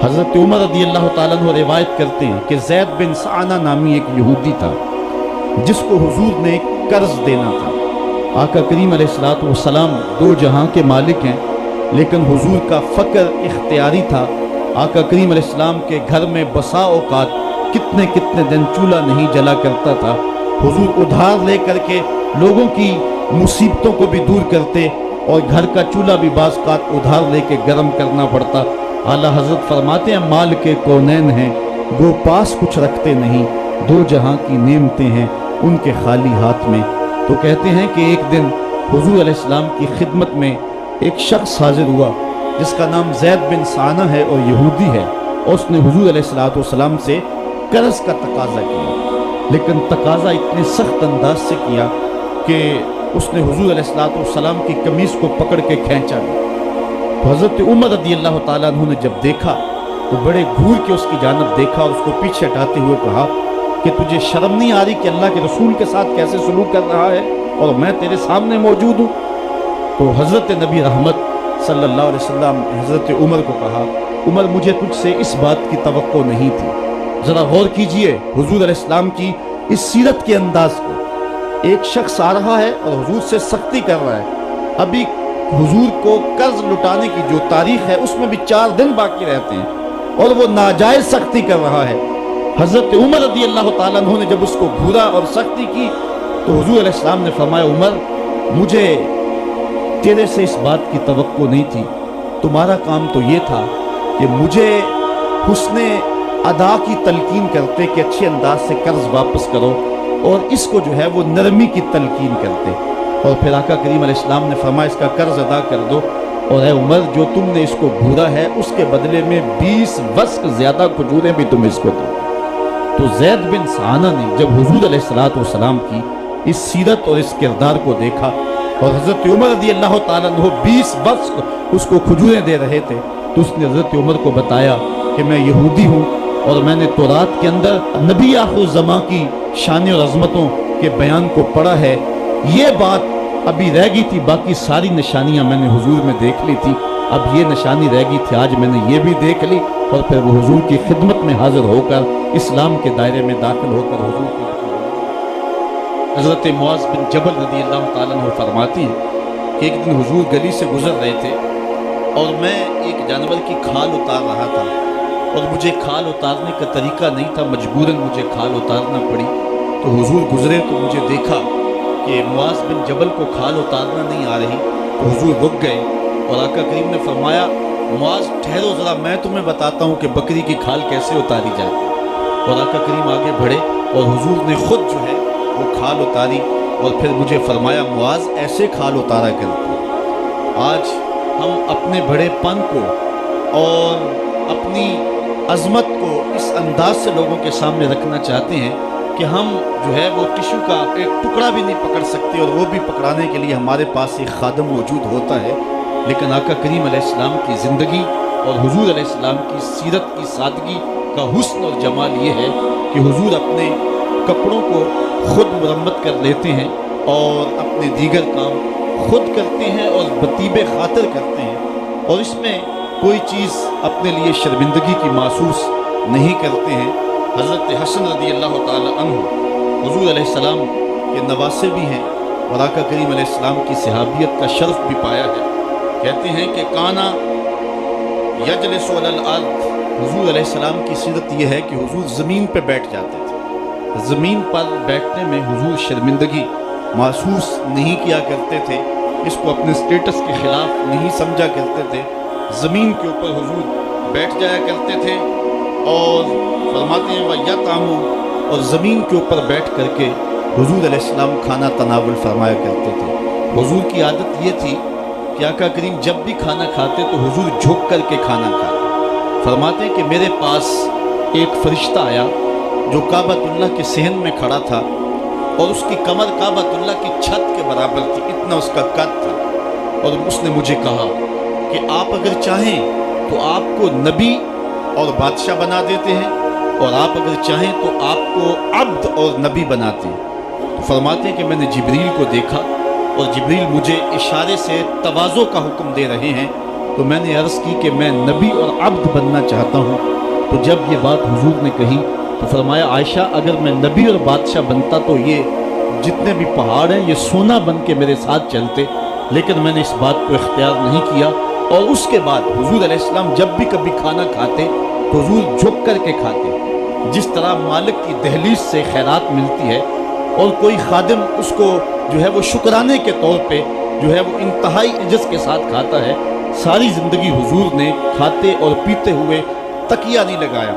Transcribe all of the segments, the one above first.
حضرت عمر رضی اللہ تعالیٰ عنہ روایت کرتے ہیں کہ زید بن سعانہ نامی ایک یہودی تھا جس کو حضور نے قرض دینا تھا۔ آقا کریم علیہ الصلوۃ والسلام دو جہاں کے مالک ہیں، لیکن حضور کا فقر اختیاری تھا۔ آقا کریم علیہ السلام کے گھر میں بسا اوقات کتنے دن چولہا نہیں جلا کرتا تھا۔ حضور ادھار لے کر کے لوگوں کی مصیبتوں کو بھی دور کرتے، اور گھر کا چولہا بھی بعض اوقات ادھار لے کے گرم کرنا پڑتا۔ اعلیٰ حضرت فرماتے ہیں مال کے کونین ہیں گو پاس کچھ رکھتے نہیں، دو جہاں کی نعمتیں ہیں ان کے خالی ہاتھ میں۔ تو کہتے ہیں کہ ایک دن حضور علیہ السلام کی خدمت میں ایک شخص حاضر ہوا جس کا نام زید بن سعانہ ہے اور یہودی ہے، اور اس نے حضور علیہ السلام سے قرض کا تقاضا کیا، لیکن تقاضا اتنے سخت انداز سے کیا کہ اس نے حضور علیہ السلام کی قمیص کو پکڑ کے کھینچا بھی۔ تو حضرت عمر رضی اللہ تعالیٰ عنہ نے جب دیکھا تو بڑے گھور کے اس کی جانب دیکھا اور اس کو پیچھے ہٹاتے ہوئے کہا کہ تجھے شرم نہیں آ رہی کہ اللہ کے رسول کے ساتھ کیسے سلوک کر رہا ہے اور میں تیرے سامنے موجود ہوں؟ تو حضرت نبی رحمت صلی اللہ علیہ وسلم حضرت عمر کو کہا عمر مجھے تجھ سے اس بات کی توقع نہیں تھی۔ ذرا غور کیجئے حضور علیہ السلام کی اس سیرت کے انداز کو۔ ایک شخص آ رہا ہے اور حضور سے سختی کر رہا ہے، ابھی حضور کو قرض لٹانے کی جو تاریخ ہے اس میں بھی 4 دن باقی رہتے ہیں، اور وہ ناجائز سختی کر رہا ہے۔ حضرت عمر رضی اللہ تعالیٰ عنہ نے جب اس کو گھورا اور سختی کی تو حضور علیہ السلام نے فرمایا عمر مجھے تیرے سے اس بات کی توقع نہیں تھی، تمہارا کام تو یہ تھا کہ مجھے حسن ادا کی تلقین کرتے کہ اچھے انداز سے قرض واپس کرو، اور اس کو جو ہے وہ نرمی کی تلقین کرتے، اور پھر آقا کریم علیہ السلام نے فرمایا اس کا قرض ادا کر دو، اور اے عمر جو تم نے اس کو گھورا ہے اس کے بدلے میں 20 وسق زیادہ کھجوریں بھی تم اس کو دو۔ تو زید بن سعانہ نے جب حضور علیہ السلام کی اس سیرت اور اس کردار کو دیکھا، اور حضرت عمر رضی اللہ تعالیٰ عنہ 20 وسق اس کو کھجوریں دے رہے تھے، تو اس نے حضرت عمر کو بتایا کہ میں یہودی ہوں اور میں نے تورات کے اندر نبی آخر الزماں کی شان اور عظمتوں کے بیان کو پڑھا ہے، یہ بات ابھی رہ گئی تھی، باقی ساری نشانیاں میں نے حضور میں دیکھ لی تھی، اب یہ نشانی رہ گئی تھی، آج میں نے یہ بھی دیکھ لی۔ اور پھر وہ حضور کی خدمت میں حاضر ہو کر اسلام کے دائرے میں داخل ہو کر حضور کی حضرت معاذ بن جبل رضی اللہ تعالیٰ عنہ فرماتی ہیں کہ ایک دن حضور گلی سے گزر رہے تھے اور میں ایک جانور کی کھال اتار رہا تھا، اور مجھے کھال اتارنے کا طریقہ نہیں تھا، مجبوراً مجھے کھال اتارنا پڑی۔ تو حضور گزرے تو مجھے دیکھا کہ معاذ بن جبل کو کھال اتارنا نہیں آ رہی، تو حضور رک گئے اور آقا کریم نے فرمایا معاذ ٹھہرو ذرا میں تمہیں بتاتا ہوں کہ بکری کی کھال کیسے اتاری جاتی ہے۔ اور آقا کریم آگے بڑھے اور حضور نے خود جو ہے وہ کھال اتاری، اور پھر مجھے فرمایا معاذ ایسے کھال اتارا کرتے۔ آج ہم اپنے بڑے پن کو اور اپنی عظمت کو اس انداز سے لوگوں کے سامنے رکھنا چاہتے ہیں کہ ہم جو ہے وہ ٹشو کا ایک ٹکڑا بھی نہیں پکڑ سکتے، اور وہ بھی پکڑانے کے لیے ہمارے پاس ایک خادم موجود ہوتا ہے۔ لیکن آقا کریم علیہ السلام کی زندگی اور حضور علیہ السلام کی سیرت کی سادگی کا حسن اور جمال یہ ہے کہ حضور اپنے کپڑوں کو خود مرمت کر لیتے ہیں اور اپنے دیگر کام خود کرتے ہیں اور بطیب خاطر کرتے ہیں، اور اس میں کوئی چیز اپنے لیے شرمندگی کی محسوس نہیں کرتے ہیں۔ حضرت حسن رضی اللہ تعالی عنہ حضور علیہ السلام کے نواسے بھی ہیں، اور آقا کریم علیہ السلام کی صحابیت کا شرف بھی پایا ہے۔ کہتے ہیں کہ کانا یجلس علی الارض، حضور علیہ السلام کی سیرت یہ ہے کہ حضور زمین پہ بیٹھ جاتے تھے، زمین پر بیٹھنے میں حضور شرمندگی محسوس نہیں کیا کرتے تھے، اس کو اپنے سٹیٹس کے خلاف نہیں سمجھا کرتے تھے، زمین کے اوپر حضور بیٹھ جایا کرتے تھے، اور فرماتے ہیں وَيَطْعَمُ، اور زمین کے اوپر بیٹھ کر کے حضور علیہ السلام کھانا تناول فرمایا کرتے تھے۔ حضور کی عادت یہ تھی کہ آقا کریم جب بھی کھانا کھاتے تو حضور جھک کر کے کھانا کھاتے۔ فرماتے ہیں کہ میرے پاس ایک فرشتہ آیا جو کعبۃ اللہ کے صحن میں کھڑا تھا، اور اس کی کمر کعبۃ اللہ کی چھت کے برابر تھی، اتنا اس کا قد تھا، اور اس نے مجھے کہا کہ آپ اگر چاہیں تو آپ کو نبی اور بادشاہ بنا دیتے ہیں، اور آپ اگر چاہیں تو آپ کو عبد اور نبی بناتے ہیں۔ تو فرماتے ہیں کہ میں نے جبریل کو دیکھا، اور جبریل مجھے اشارے سے تواضع کا حکم دے رہے ہیں تو میں نے عرض کی کہ میں نبی اور عبد بننا چاہتا ہوں۔ تو جب یہ بات حضور نے کہی تو فرمایا عائشہ اگر میں نبی اور بادشاہ بنتا تو یہ جتنے بھی پہاڑ ہیں یہ سونا بن کے میرے ساتھ چلتے، لیکن میں نے اس بات کو اختیار نہیں کیا۔ اور اس کے بعد حضور علیہ السلام جب بھی کبھی کھانا کھاتے تو حضور جھک کر کے کھاتے، جس طرح مالک کی دہلیز سے خیرات ملتی ہے اور کوئی خادم اس کو جو ہے وہ شکرانے کے طور پہ جو ہے وہ انتہائی عجز کے ساتھ کھاتا ہے، ساری زندگی حضور نے کھاتے اور پیتے ہوئے تکیہ نہیں لگایا،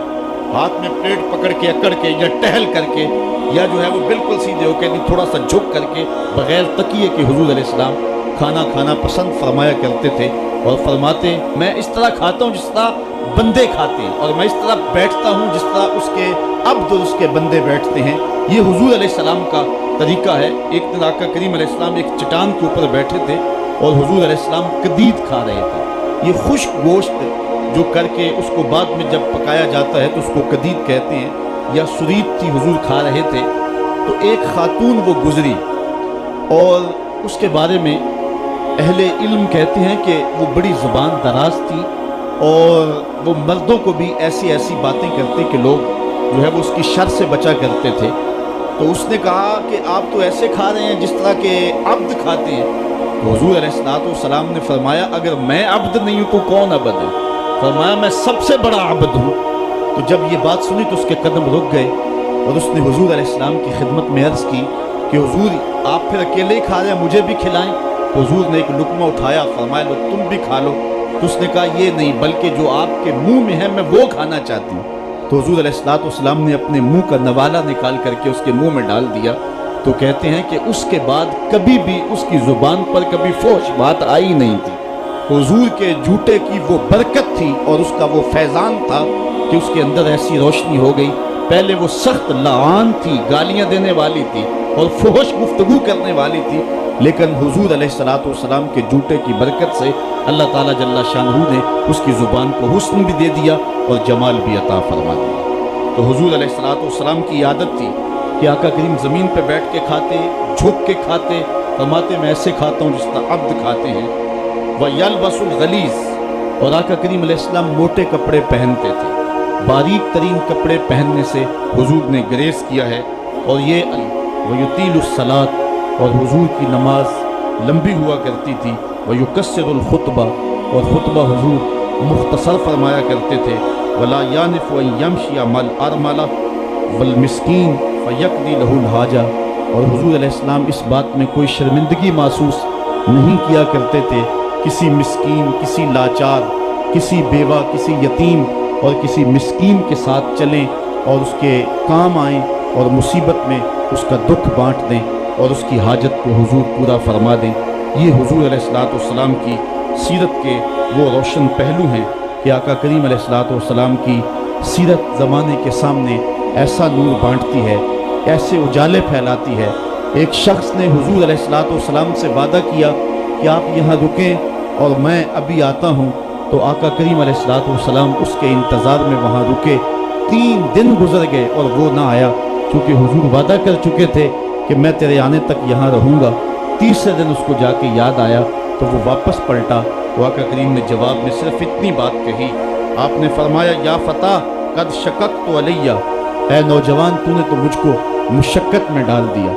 ہاتھ میں پلیٹ پکڑ کے اکڑ کے یا ٹہل کر کے یا جو ہے وہ بالکل سیدھے ہو کے نہیں، تھوڑا سا جھک کر کے بغیر تکیے کے حضور علیہ السلام کھانا کھانا پسند فرمایا کرتے تھے۔ اور فرماتے میں اس طرح کھاتا ہوں جس طرح بندے کھاتے ہیں، اور میں اس طرح بیٹھتا ہوں جس طرح اس کے عبد اور اس کے بندے بیٹھتے ہیں۔ یہ حضور علیہ السلام کا طریقہ ہے۔ ایک دن آقا کریم علیہ السلام ایک چٹان کے اوپر بیٹھے تھے اور حضور علیہ السلام قدید کھا رہے تھے۔ یہ خشک گوشت جو کر کے اس کو بعد میں جب پکایا جاتا ہے تو اس کو قدید کہتے ہیں، یا سرید تھی، حضور کھا رہے تھے۔ تو ایک خاتون وہ گزری اور اس کے بارے میں اہل علم کہتے ہیں کہ وہ بڑی زبان دراز تھی اور وہ مردوں کو بھی ایسی ایسی باتیں کرتے کہ لوگ جو ہے وہ اس کی شر سے بچا کرتے تھے۔ تو اس نے کہا کہ آپ تو ایسے کھا رہے ہیں جس طرح کے عبد کھاتے ہیں۔ تو حضور علیہ السلام نے فرمایا اگر میں عبد نہیں ہوں تو کون عبد ہے؟ فرمایا میں سب سے بڑا عبد ہوں۔ تو جب یہ بات سنی تو اس کے قدم رک گئے اور اس نے حضور علیہ السلام کی خدمت میں عرض کی کہ حضور آپ پھر اکیلے ہی کھا رہے ہیں، مجھے بھی کھلائیں۔ تو حضور نے ایک لقمہ اٹھایا، فرمایا لو تم بھی کھا لو۔ تو اس نے کہا یہ نہیں، بلکہ جو آپ کے منہ میں ہے میں وہ کھانا چاہتی ہوں۔ تو حضور علیہ السلام نے اپنے منہ کا نوالا نکال کر کے اس کے منہ میں ڈال دیا۔ تو کہتے ہیں کہ اس کے بعد کبھی بھی اس کی زبان پر کبھی فحش بات آئی نہیں تھی۔ حضور کے جھوٹے کی وہ برکت تھی اور اس کا وہ فیضان تھا کہ اس کے اندر ایسی روشنی ہو گئی۔ پہلے وہ سخت لعان تھی، گالیاں دینے والی تھی اور فحش گفتگو کرنے والی تھی، لیکن حضور علیہ السلام کے جھوٹے کی برکت سے اللہ تعالیٰ جل شانہ نے اس کی زبان کو حسن بھی دے دیا اور جمال بھی عطا فرما دیا۔ تو حضور علیہ السلام کی عادت تھی کہ آقا کریم زمین پہ بیٹھ کے کھاتے، جھک کے کھاتے، فرماتے میں ایسے کھاتا ہوں جس طرح عبد کھاتے ہیں۔ وَيَلْبَسُ الْغَلِيظ، اور آقا کریم علیہ السلام موٹے کپڑے پہنتے تھے۔ باریک ترین کپڑے پہننے سے حضور نے گریز کیا ہے۔ اور یہ وَيُطِيلُ الصَّلَاةَ، اور حضور کی نماز لمبی ہوا کرتی تھی۔ وَيُكَسِّرُ الْخُطْبَةَ، اور خطبہ حضور مختصر فرمایا کرتے تھے۔ وَلَا يَعْنِفُ أَن يَمْشِيَ مَعَ الْأَرْمَلَةِ وَالْمِسْكِينِ فَيَقْضِي لَهُ الْحَاجَةَ، اور حضور علیہ السلام اس بات میں کوئی شرمندگی محسوس نہیں کیا کرتے تھے کسی مسکین، کسی لاچار، کسی بیوہ، کسی یتیم اور کسی مسکین کے ساتھ چلیں اور اس کے کام آئیں اور مصیبت میں اس کا دکھ بانٹ دیں اور اس کی حاجت کو حضور پورا فرما دیں۔ یہ حضور علیہ السلام کی سیرت کے وہ روشن پہلو ہیں کہ آقا کریم علیہ السلام کی سیرت زمانے کے سامنے ایسا نور بانٹتی ہے، ایسے اجالے پھیلاتی ہے۔ ایک شخص نے حضور علیہ السلام سے وعدہ کیا کہ آپ یہاں رکیں اور میں ابھی آتا ہوں، تو آقا کریم علیہ السلام اس کے انتظار میں وہاں رکے۔ 3 دن گزر گئے اور وہ نہ آیا، چونکہ حضور وعدہ کر چکے تھے کہ میں تیرے آنے تک یہاں رہوں گا۔ تیسرے دن اس کو جا کے یاد آیا تو وہ واپس پلٹا۔ تو آقا کریم نے جواب میں صرف اتنی بات کہی، آپ نے فرمایا یا فتح قد شککت علیہ، اے نوجوان تو نے تو مجھ کو مشقت میں ڈال دیا۔